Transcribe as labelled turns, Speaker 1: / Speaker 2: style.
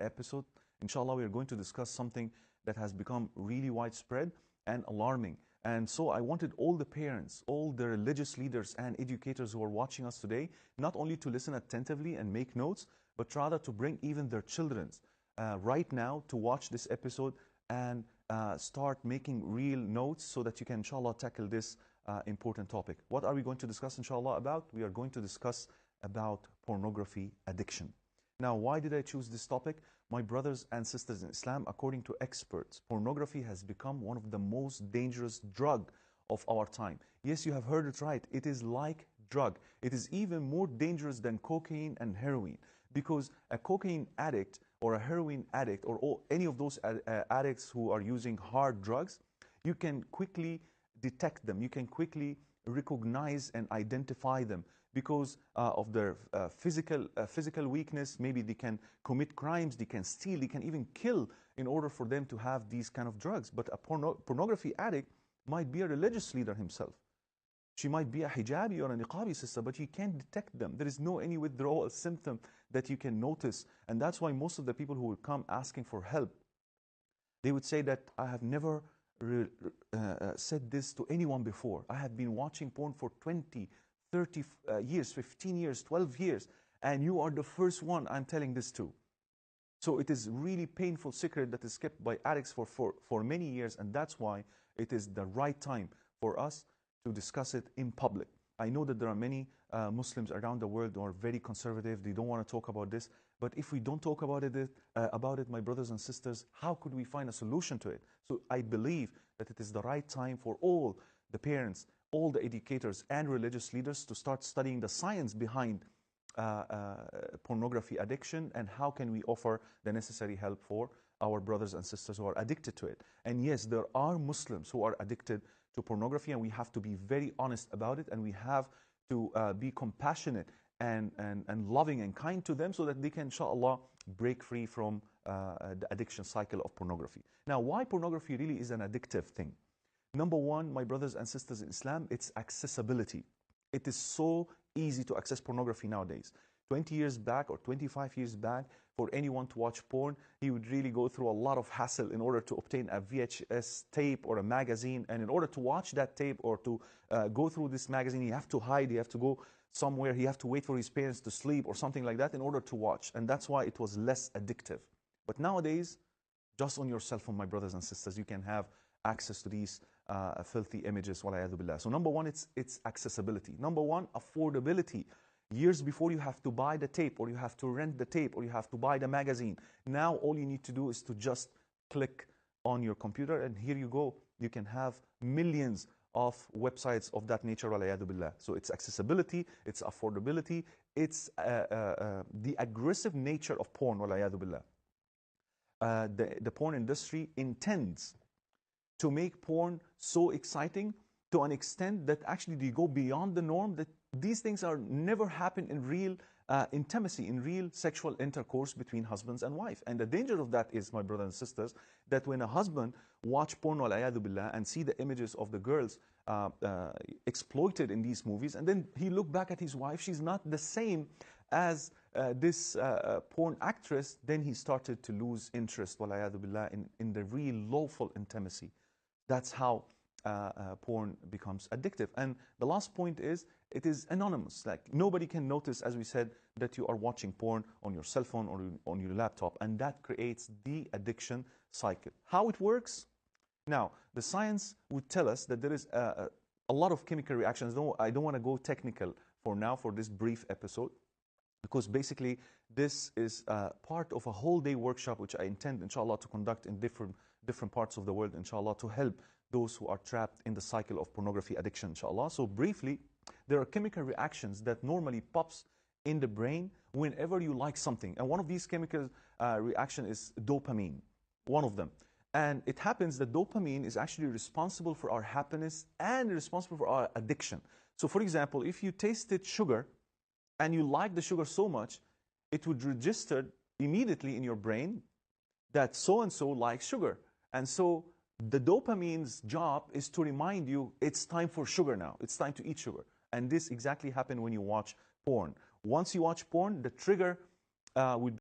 Speaker 1: episode. Inshallah, we are going to discuss something that has become really widespread and alarming. And so I wanted all the parents, all the religious leaders and educators who are watching us today, not only to listen attentively and make notes, but rather to bring even their children right now to watch this episode and start making real notes so that you can, inshallah, tackle this important topic. What are we going to discuss, inshallah, about? We are going to discuss about pornography addiction. Now, why did I choose this topic? My brothers and sisters in Islam, according to experts, pornography has become one of the most dangerous drugs of our time. Yes, you have heard it right. It is like drug. It is even more dangerous than cocaine and heroin, because a cocaine addict or a heroin addict or any of those addicts who are using hard drugs, you can quickly detect them. You can quickly recognize and identify them because of their physical weakness. Maybe they can commit crimes, they can steal, they can even kill in order for them to have these kind of drugs. But a pornography addict might be a religious leader himself. She might be a hijabi or a niqabi sister, but you can't detect them. There is no any withdrawal symptom that you can notice. And that's why most of the people who will come asking for help, they would say that I have never said this to anyone before. I have been watching porn for 20, 30 years, 15 years, 12 years, and you are the first one I'm telling this to. So it is really painful secret that is kept by addicts for many years, and that's why it is the right time for us to discuss it in public. I know that there are many Muslims around the world who are very conservative. They don't want to talk about this. But if we don't talk about it, my brothers and sisters, how could we find a solution to it? So I believe that it is the right time for all the parents, all the educators and religious leaders to start studying the science behind pornography addiction and how can we offer the necessary help for our brothers and sisters who are addicted to it. And yes, there are Muslims who are addicted to pornography, and we have to be very honest about it, and we have to be compassionate and loving and kind to them so that they can, inshallah, break free from the addiction cycle of pornography. Now, why pornography really is an addictive thing? Number one, my brothers and sisters in Islam, it's accessibility. It is so easy to access pornography nowadays. 20 years back or 25 years back, for anyone to watch porn, he would really go through a lot of hassle in order to obtain a VHS tape or a magazine. And in order to watch that tape or to go through this magazine, you have to hide, you have to go somewhere, he have to wait for his parents to sleep or something like that in order to watch. And that's why it was less addictive. But nowadays, just on your cell phone, my brothers and sisters, you can have access to these filthy images. So number one, it's accessibility. Number one, affordability. Years before, you have to buy the tape, or you have to rent the tape, or you have to buy the magazine. Now all you need to do is to just click on your computer, and here you go. You can have millions of websites of that nature. So it's accessibility, it's affordability, it's the aggressive nature of porn. The porn industry intends to make porn so exciting to an extent that actually they go beyond the norm, that these things are never happen in real intimacy, in real sexual intercourse between husbands and wife. And the danger of that is, my brothers and sisters, that when a husband watch porn and see the images of the girls exploited in these movies, and then he look back at his wife, she's not the same as this porn actress, then he started to lose interest in the real lawful intimacy. That's how porn becomes addictive. And the last point is, it is anonymous. Like, nobody can notice, as we said, that you are watching porn on your cell phone or on your laptop, and that creates the addiction cycle. How it works? Now, the science would tell us that there is a lot of chemical reactions. I don't want to go technical for now for this brief episode, because basically this is part of a whole day workshop which I intend, inshallah, to conduct in different parts of the world, inshallah, to help those who are trapped in the cycle of pornography addiction, inshallah. So briefly, there are chemical reactions that normally pops in the brain whenever you like something. And one of these chemical reactions is dopamine, one of them. And it happens that dopamine is actually responsible for our happiness and responsible for our addiction. So for example, if you tasted sugar and you like the sugar so much, it would register immediately in your brain that so-and-so likes sugar. And so the dopamine's job is to remind you it's time for sugar now. It's time to eat sugar. And this exactly happens when you watch porn. Once you watch porn, the trigger would